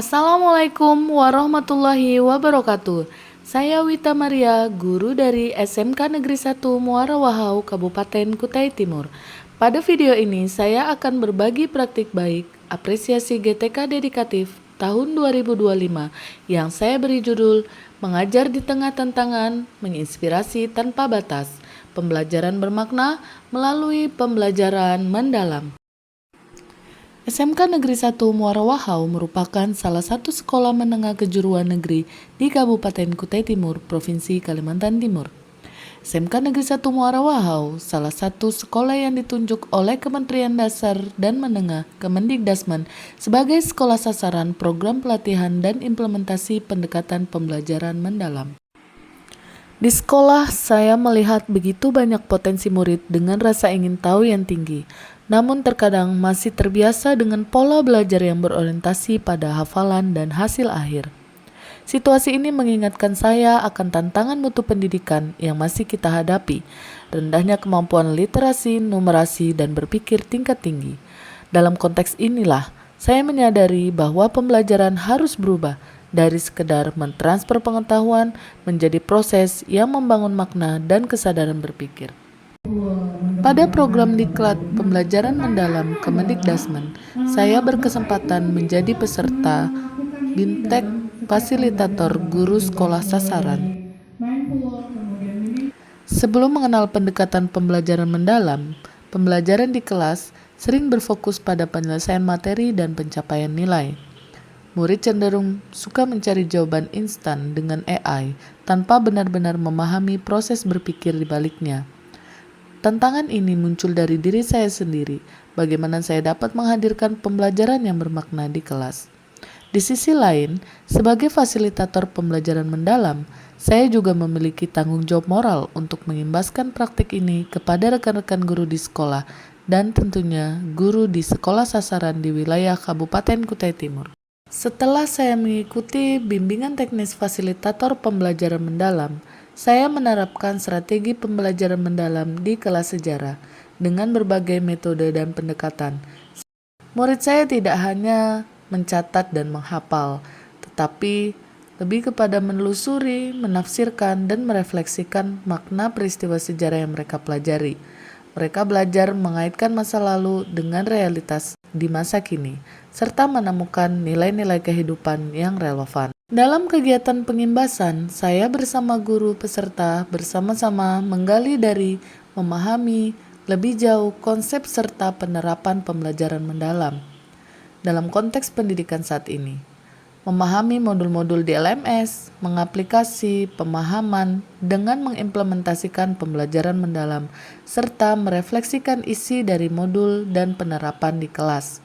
Assalamualaikum warahmatullahi wabarakatuh. Saya Wita Maria, guru dari SMK Negeri 1 Muara Wahau, Kabupaten Kutai Timur. Pada video ini saya akan berbagi praktik baik apresiasi GTK dedikatif tahun 2025 yang saya beri judul Mengajar di Tengah Tantangan, Menginspirasi Tanpa Batas. Pembelajaran bermakna melalui pembelajaran mendalam. SMK Negeri 1 Muara Wahau merupakan salah satu sekolah menengah kejuruan negeri di Kabupaten Kutai Timur, Provinsi Kalimantan Timur. SMK Negeri 1 Muara Wahau salah satu sekolah yang ditunjuk oleh Kementerian Dasar dan Menengah Kemendikdasmen sebagai sekolah sasaran program pelatihan dan implementasi pendekatan pembelajaran mendalam. Di sekolah, saya melihat begitu banyak potensi murid dengan rasa ingin tahu yang tinggi, namun terkadang masih terbiasa dengan pola belajar yang berorientasi pada hafalan dan hasil akhir. Situasi ini mengingatkan saya akan tantangan mutu pendidikan yang masih kita hadapi, rendahnya kemampuan literasi, numerasi, dan berpikir tingkat tinggi. Dalam konteks inilah, saya menyadari bahwa pembelajaran harus berubah dari sekedar mentransfer pengetahuan menjadi proses yang membangun makna dan kesadaran berpikir. Pada program Diklat Pembelajaran Mendalam Kemendikdasmen, saya berkesempatan menjadi peserta BIMTEK Fasilitator Guru Sekolah Sasaran. Sebelum mengenal pendekatan pembelajaran mendalam, pembelajaran di kelas sering berfokus pada penyelesaian materi dan pencapaian nilai. Murid cenderung suka mencari jawaban instan dengan AI tanpa benar-benar memahami proses berpikir di baliknya. Tantangan ini muncul dari diri saya sendiri, bagaimana saya dapat menghadirkan pembelajaran yang bermakna di kelas. Di sisi lain, sebagai fasilitator pembelajaran mendalam, saya juga memiliki tanggung jawab moral untuk mengimbaskan praktik ini kepada rekan-rekan guru di sekolah dan tentunya guru di sekolah sasaran di wilayah Kabupaten Kutai Timur. Setelah saya mengikuti bimbingan teknis fasilitator pembelajaran mendalam, saya menerapkan strategi pembelajaran mendalam di kelas sejarah dengan berbagai metode dan pendekatan. Murid saya tidak hanya mencatat dan menghafal, tetapi lebih kepada menelusuri, menafsirkan, dan merefleksikan makna peristiwa sejarah yang mereka pelajari. Mereka belajar mengaitkan masa lalu dengan realitas di masa kini, serta menemukan nilai-nilai kehidupan yang relevan. Dalam kegiatan pengimbasan, saya bersama guru peserta bersama-sama menggali dari memahami lebih jauh konsep serta penerapan pembelajaran mendalam dalam konteks pendidikan saat ini. Memahami modul-modul di LMS, mengaplikasi pemahaman dengan mengimplementasikan pembelajaran mendalam, serta merefleksikan isi dari modul dan penerapan di kelas.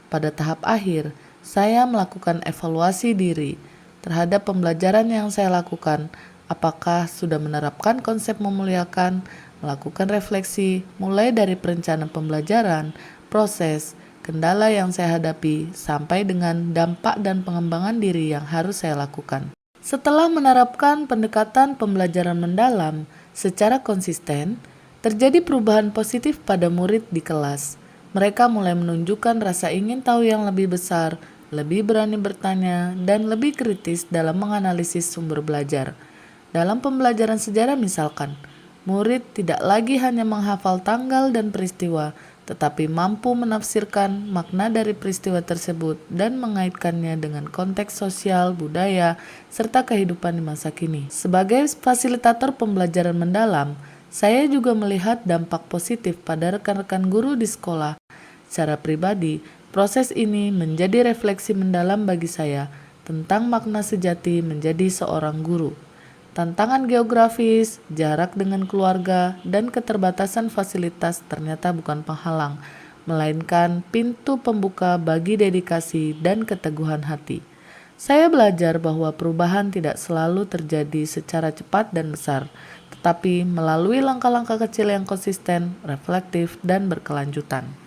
Pada tahap akhir, saya melakukan evaluasi diri terhadap pembelajaran yang saya lakukan, apakah sudah menerapkan konsep memuliakan, melakukan refleksi mulai dari perencanaan pembelajaran, proses, kendala yang saya hadapi, sampai dengan dampak dan pengembangan diri yang harus saya lakukan. Setelah menerapkan pendekatan pembelajaran mendalam secara konsisten, terjadi perubahan positif pada murid di kelas. Mereka mulai menunjukkan rasa ingin tahu yang lebih besar, lebih berani bertanya, dan lebih kritis dalam menganalisis sumber belajar. Dalam pembelajaran sejarah misalkan, murid tidak lagi hanya menghafal tanggal dan peristiwa, tetapi mampu menafsirkan makna dari peristiwa tersebut dan mengaitkannya dengan konteks sosial, budaya, serta kehidupan di masa kini. Sebagai fasilitator pembelajaran mendalam, saya juga melihat dampak positif pada rekan-rekan guru di sekolah. Secara pribadi, proses ini menjadi refleksi mendalam bagi saya tentang makna sejati menjadi seorang guru. Tantangan geografis, jarak dengan keluarga, dan keterbatasan fasilitas ternyata bukan penghalang, melainkan pintu pembuka bagi dedikasi dan keteguhan hati. Saya belajar bahwa perubahan tidak selalu terjadi secara cepat dan besar, tetapi melalui langkah-langkah kecil yang konsisten, reflektif, dan berkelanjutan.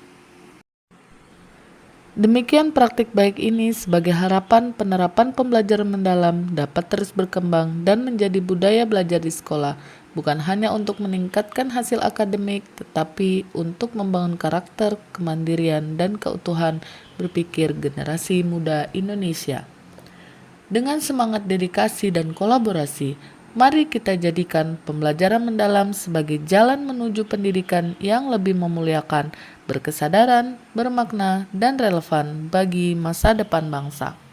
Demikian praktik baik ini sebagai harapan penerapan pembelajaran mendalam dapat terus berkembang dan menjadi budaya belajar di sekolah bukan hanya untuk meningkatkan hasil akademik, tetapi untuk membangun karakter, kemandirian, dan keutuhan berpikir generasi muda Indonesia. Dengan semangat dedikasi dan kolaborasi, mari kita jadikan pembelajaran mendalam sebagai jalan menuju pendidikan yang lebih memuliakan, berkesadaran, bermakna, dan relevan bagi masa depan bangsa.